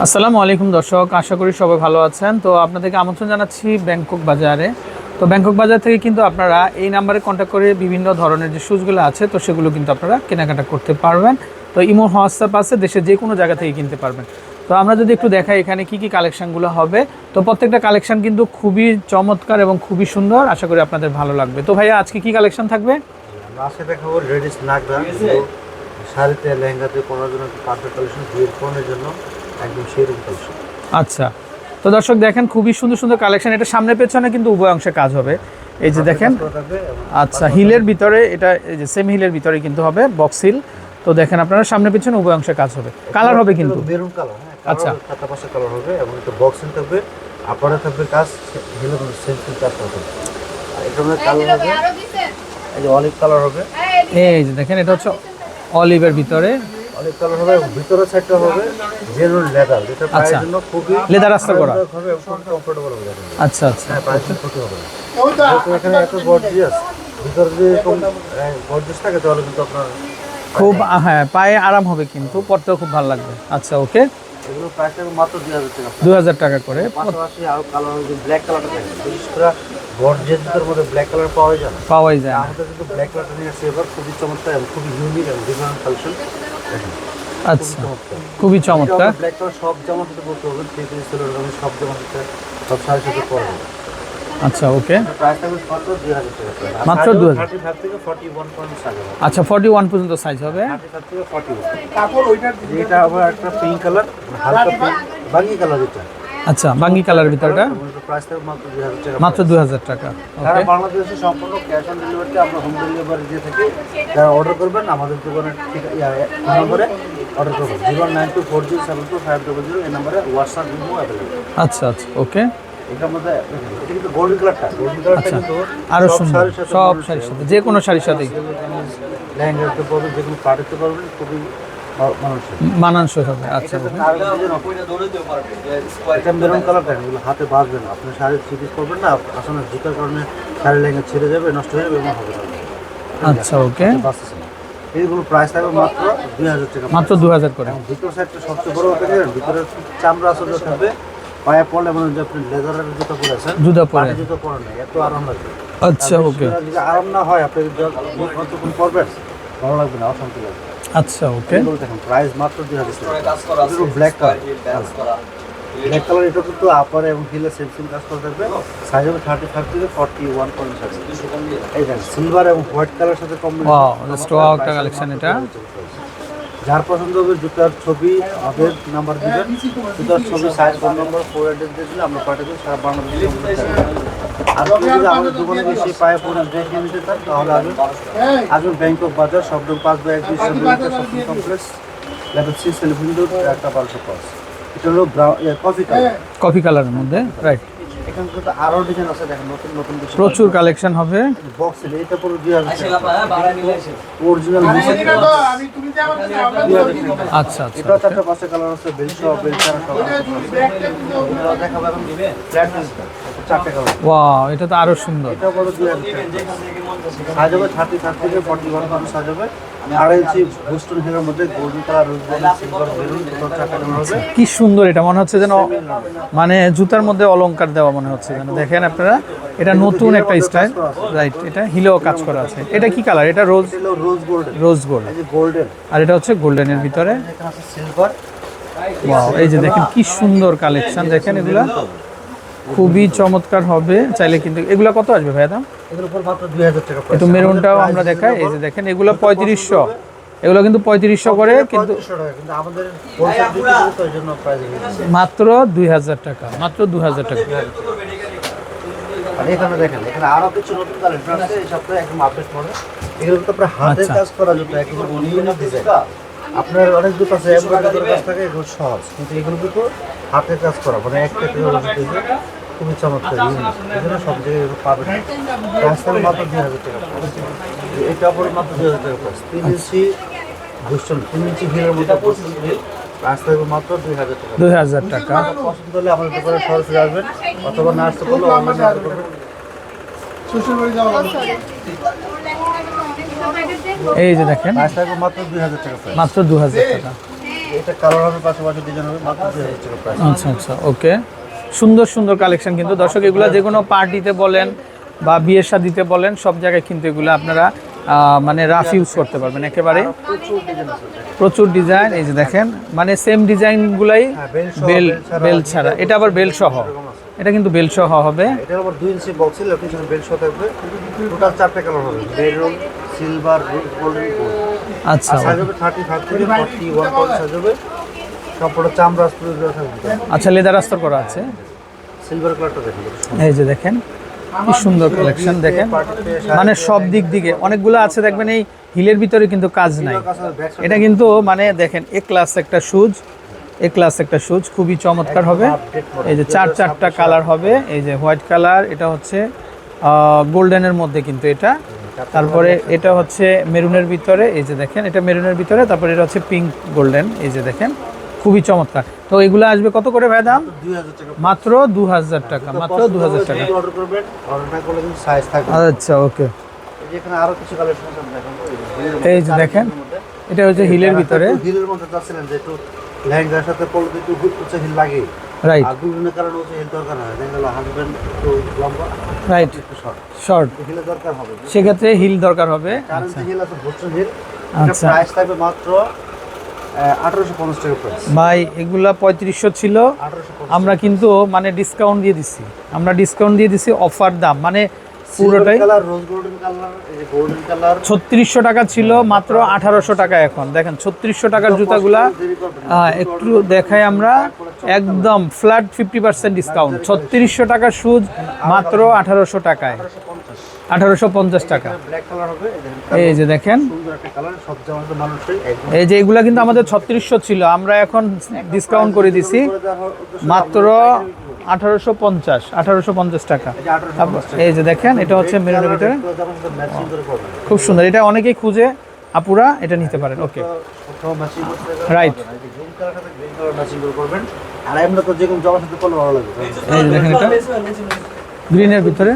আসসালামু আলাইকুম দর্শক, আশা করি সবাই ভালো আছেন। তো আপনাদেরকে আমন্ত্রণ জানাচ্ছি ব্যাংকক বাজারে। তো ব্যাংকক বাজার থেকে কিন্তু আপনারা এই নাম্বারে কন্ট্যাক্ট করে বিভিন্ন ধরনের যে শুজগুলো আছে তো সেগুলো কিন্তু আপনারা কেনাকাটা করতে পারবেন। তো ইমো হোয়াটসঅ্যাপ আছে, দেশের যে কোনো জায়গা থেকে কিনতে পারবেন। তো আমরা যদি একটু দেখাই এখানে কি কি কালেকশানগুলো হবে, তো প্রত্যেকটা কালেকশান কিন্তু খুবই চমৎকার এবং খুবই সুন্দর, আশা করি আপনাদের ভালো লাগবে। তো ভাইয়া আজকে কি কালেকশান থাকবে? আজকে দেখাবো লেডিস নাগরা, শাড়িতে লেহেঙ্গাতে পরার জন্য পারফেক্ট কালেকশন, বিয়ের ফোনের জন্য একদম সেরকম কালেকশন। আচ্ছা, তো দর্শক দেখেন খুবই সুন্দর সুন্দর কালেকশন। এটা সামনে পেছনে কিন্তু উভয় অংশে কাজ হবে, এই যে দেখেন। আচ্ছা, হিলের ভিতরে এটা এই যে সেম হিলের ভিতরে কিন্তু হবে বক্স হিল। তো দেখেন আপনারা সামনে পেছনে উভয় অংশে কাজ হবে, কালার হবে কিন্তু মেরুন কালার। হ্যাঁ, আচ্ছা, খাতা পাশে কালার হবে এবং এটা বক্স হিল থাকবে, আপরে থাকবে কাজ, হিলে কিন্তু সেম কাজ হবে। আর এটার মধ্যে কালার হবে, এই যে অলিভ কালার হবে। এই যে দেখেন এটা হচ্ছে অলিভের ভিতরে অলিভ কালার হবে এবং ভিতরের সাইডটা হবে জেনুইন লেদার, যেটা পায়ের জন্য খুবই লেদার রাস্তা করা হবে এবং খুব কমফোর্টেবল হবে। আচ্ছা আচ্ছা, হ্যাঁ, পায়ের জন্য ক্ষতি হবে না। যেহেতু এখানে এত গর্জিয়াস, ভিতরে যদি এরকম গর্জিয়াস থাকে তাহলে কিন্তু আপনার খুব হ্যাঁ পায়ে আরাম হবে, কিন্তু পরতেও খুব ভালো লাগবে। আচ্ছা ওকে, এগুলো প্রাইস থাকবে মাত্র 2000 টাকা। 2000 টাকা করে। পাশাপাশি আরো কালার হবে, ব্ল্যাক কালারটা থাকে, বিশেষ করে গর্জিয়াসের মধ্যে ব্ল্যাক কালার পাওয়া যায় না। পাওয়াই যায় না। আমাদের কিন্তু ব্ল্যাক কালারটা নিয়ে আসছে এবার, খুবই চমৎকার এবং খুবই ইউনিক এবং ডিফারেন্ট কালেকশন। আচ্ছা, খুবই চমৎকার। ব্ল্যাক কালার সব জামার সাথে পরতে পারবেন, থ্রি পিস সেলের সব জামার সাথে, সব শাড়ির সাথে পরা যাবে। আচ্ছা ওকে, প্রাইস থাকবে মাত্র 2000 টাকা। মাত্র 2000। 35 থেকে 41 পর্যন্ত সাইজ হবে। আচ্ছা 41 পর্যন্ত সাইজ হবে। 35 থেকে 41। তারপর এটা আবার একটা পিঙ্ক কালার, হালকা পিঙ্ক বাঙ্গি কালার। এটা আচ্ছা, বাঙ্গি কালারের ভিতরটা প্রাইস থাকবে মাত্র 2000 টাকা। মাত্র 2000 টাকা। সারা ওকে, বাংলাদেশে সম্পূর্ণ ক্যাশ অন ডেলিভারিতে আমরা হোম ডেলিভারি দিয়ে থাকি। যারা অর্ডার করবেন আমাদের দোকানের নম্বরে অর্ডার করবেন, 09240725500, এই নম্বরে হোয়াটসঅ্যাপ ইমো অ্যাভেলেবল। আচ্ছা আচ্ছা ওকে। এটার মধ্যে এটা কিন্তু গোল্ডেন কালারটা, আচ্ছা, কিন্তু আরো সুন্দর, সব শাড়ির সাথে, যে কোনো শাড়ির সাথেই লেহেঙ্গা দিতে পারবেন, যে কোনো পাড়িতে পারবেন, খুবই মানানসই। মানানসই হবে। আচ্ছা ওকে, এটা মেরুন কালার দেখেন, এগুলো হাতে বাঁধবেন না, আপনি শাড়ি থ্রি করবেন না, আসলে জুতার কারণে শাড়ি লেহেঙ্গা ছিঁড়ে যাবে, নষ্ট হয়ে যাবে, এমন হবে না। আচ্ছা ওকে, বাঁচতেছে না। এইগুলো প্রাইস থাকবে মাত্র 2000 টাকা। মাত্র 2000 করে। এবং ভিতর সাইডটা সবচেয়ে বড় কথা কি, ভিতরে চামড়া আসলে থাকবে, পায়ে পড়লে মানে যে আপনি লেদারের জুতা পরে আছেন, জুতা পরে, জুতা পরে না, এত আরাম লাগবে। আচ্ছা ওকে, যদি আরাম না হয় আপনি যতক্ষণ পরবেন ভালো লাগবে না, অশান্তি লাগবে। আচ্ছা ওকে, এগুলো দেখেন প্রাইস মাত্র 2000 টাকা। ব্ল্যাক কালার, ব্ল্যাক কালার, এটা কিন্তু আপারে এবং হিলে সেম কাজ করে থাকবে। সাইজ হবে 35 থেকে 41 পর্যন্ত সাইজ। এই দেখেন সিলভার এবং হোয়াইট কালারের সাথে ওয়াও, জাস্ট ওয়াও একটা কালেকশন এটা। যার পছন্দ হবে জুতার ছবি আমাদের নাম্বার দিবেন, জুতার ছবি সাইজ ফোন নম্বর 4 অ্যাড্রেস দিয়ে দিলে আমরা পাঠিয়ে দেবো সারা বাংলাদেশে। আর যদি আমাদের দোকানে এসে পায়ে পরে দেখে নিতে চান তাহলে আসবেন ব্যাংকক বাজার, শপডং 5/1 shopping complex, level 6, celebrity road, একটা 1200 পাস। এটা হলো কফি কালার, কফি কালারের মধ্যে, রাইট। এখানে কিন্তু আরো ডিজাইন আছে, দেখেন নতুন নতুন প্রচুর কালেকশন হবে। বক্স এটা পুরো 2000 টাকা অরিজিনাল। আচ্ছা আচ্ছা, এটা চারটা পাঁচটা কালার আছে, বেলসা বেলসারা সব দেখাবো এবং ফ্ল্যাট চারটা কালার। ওয়াও, এটা তো আরো সুন্দর। এটা বড় 2000 টাকা সাইজ হবে, 35 থেকে 41 পর্যন্ত সাইজ হবে। 2.5 ইঞ্চি বোস্টন হিলের মধ্যে golden colour, rose gold, silver maroon, চারটা কালার হবে। কি সুন্দর, এটা মনে হচ্ছে যেন মানে জুতার মধ্যে অলংকার দেওয়া মনে হচ্ছে যেন। দেখেন আপনারা, এটা নতুন একটা স্টাইল, রাইট। এটা হিলেও কাজ করা আছে। এটা কি কালার? এটা রোজ, রোজ গোল্ডেন, রোজ গোল্ড। এই যে গোল্ডেন, আর এটা হচ্ছে গোল্ডেনের ভিতরে। এখানে আছে সিলভার। ওয়াও, এই যে দেখেন কি সুন্দর কালেকশন, দেখেন এগুলা খুবই চমৎকার হবে। চাইলে কিন্তু এগুলা কত আসবে ভাইয়া দাম? এগুলোর উপর মাত্র 2000 টাকা প্রাইস। একটু মেরুনটাও আমরা দেখাই, এই যে দেখেন এগুলো 3500, এগুলো কিন্তু 3500 করে, কিন্তু 3500 টাকা, কিন্তু আমাদের হোলসেল বিক্রি করে তো এইজন্য প্রাইস বেশি। মাত্র 2000 টাকা, মাত্র 2000 টাকা। আর এখানে দেখেন, এখানে আরো কিছু নতুন কালেকশন আছে, এই সপ্তাহে একদম আপডেট করে। এগুলো তো আপনার হাতের কাজ করা জুতো, একদম ইউনিক ডিজাইন। আপনার অনেক জুতো আছে এমব্রয়ডারি কাজ থাকে, এগুলো সহজ, কিন্তু এগুলো কিন্তু হাতের কাজ করা, মানে একটা জুতো খুবই চমৎকার ইউনিক, এজন্য সব জায়গায় এগুলো পাবেন। প্রাইস থাকবে মাত্র 2000 টাকা। এই কাপড় মাত্র 2000 টাকা প্রাইস। 3 ইঞ্চি বুস্টন, 3 ইঞ্চি হিলের মধ্যে প্রাইস থাকবে মাত্র 2000 টাকা। 2000 টাকা। পছন্দ হলে আমাদের দোকানে সরাসরি আসবেন, অথবা না আসতে পারলে অনলাইনে অর্ডার করবেন। এই যে দেখেন প্রাইস থাকবে মাত্র 2000 টাকা প্রাইস। মাত্র 2000 টাকা। এটা কালার হবে, পাশাপাশি ডিজাইন হবে, মাত্র 2000 টাকা প্রাইস। আচ্ছা আচ্ছা, ওকে। সুন্দর সুন্দর কালেকশন কিন্তু দর্শক, এগুলো যে কোনো পার্টিতে বলেন বা বিয়ের শাদিতে বলেন, সব জায়গায় কিন্তু এগুলো আপনারা মানে রাফ ইউজ করতে পারবেন একেবারে। প্রচুর ডিজাইন আছে দেখেন। প্রচুর ডিজাইন, এই যে দেখেন, মানে সেম ডিজাইনগুলাই হ্যাঁ, বেল সহ, বেল বেল বেল ছাড়া, এটা আবার বেল সহ, এটা কিন্তু বেল সহ হবে। এটার আবার 2 ইঞ্চি বক্স এর লোকেশন বেল সহ থাকবে। টোটাল 4টা কালার হবে, মেরুন, সিলভার, গোল্ডেন, গোল্ড। আচ্ছা আর সাইজ হবে 35 থেকে 41 পর্যন্ত সাইজ হবে। সম্পূর্ণ চামড়া স্প্রে দেওয়া থাকবে। আচ্ছা, লেদার আস্তর করা আছে। সিলভার কালারটা দেখেন। এই যে দেখেন কি সুন্দর কালেকশন দেখেন, মানে সব দিক দিকে অনেকগুলো আছে দেখবেন। এই হিলের ভিতরে কিন্তু কাজ নাই, এটা কিন্তু মানে দেখেন এ ক্লাস একটা শুজ, এ ক্লাস একটা শুজ, খুবই চমৎকার হবে। এই যে চারটা কালার হবে, এই যে হোয়াইট কালার, এটা হচ্ছে গোল্ডেনের মধ্যে কিন্তু এটা, তারপরে এটা হচ্ছে মেরুনের ভিতরে, এই যে দেখেন এটা মেরুনের ভিতরে, তারপরে এটা হচ্ছে পিঙ্ক গোল্ডেন, এই যে দেখেন খুবই চমৎকার। তো এগুলো আসবে কত করে ভাই দাম? 2000 টাকা। মাত্র 2000 টাকা, মাত্র 2000 টাকা। অর্ডার করবেন, অর্ডার না করলে কিন্তু সাইজ থাকবে। আচ্ছা, ওকে। এই যে এখানে আরো কিছু কালেকশন আছে দেখেন। এই যে দেখেন, এটা হচ্ছে হিলের ভিতরে, হিলের মধ্যে চাচ্ছিলেন যে একটু লেহেঙ্গার সাথে পরলে একটু হচ্ছে হিল লাগে, রাইট আর বিভিন্ন কারণে হচ্ছে হিল দরকার হয়। দেখা গেল হাজবেন্ড একটু লম্বা, রাইট, একটু শর্ট, শর্ট, হিলের দরকার হবে। সেক্ষেত্রে হিল দরকার হবে। কারণ যে হিল আছে ভোট্র হিল, এটা আচ্ছা। প্রাইস থাকবে মাত্র 1850 টাকা প্রাইস। ভাই এগুলা 3500 ছিল, 1850 আমরা কিন্তু মানে ডিসকাউন্ট দিয়ে দিছি, আমরা ডিসকাউন্ট দিয়ে দিছি, অফার দাম, মানে পুরোটাই কালার, রোজ গোল্ডেন কালার, এই যে গোল্ডেন কালার 3600 টাকা ছিল, মাত্র 1800 টাকা এখন। দেখেন 3600 টাকার জুতাগুলা একটু দেখাই আমরা, একদম ফ্ল্যাট 50% ডিসকাউন্ট। 3600 টাকার শুজ মাত্র 1800 টাকায়, 1850 টাকা। ব্ল্যাক কালার হবে। এই যে দেখেন, সুন্দর একটা কালার, সব জামাতে মানুষই একদম এই যে এগুলা কিন্তু আমাদের 3600 ছিল, আমরা এখন ডিসকাউন্ট করে দিছি মাত্র 1850 টাকা। এই যে দেখেন, এটা হচ্ছে মেরুনের ভিতরে, ম্যাচিং করে পাবেন। খুব সুন্দর, এটা অনেকেই খুঁজে, আপুরা এটা নিতে পারেন। Okay, right. গ্রিন কালারটাতে গ্রিন কালার ম্যাচিং করে করবেন। আর এমনি তো যে কোনো জামার সাথে পরলে ভালো লাগবে। এই যে দেখেন, এটা গ্রিনের ভিতরে।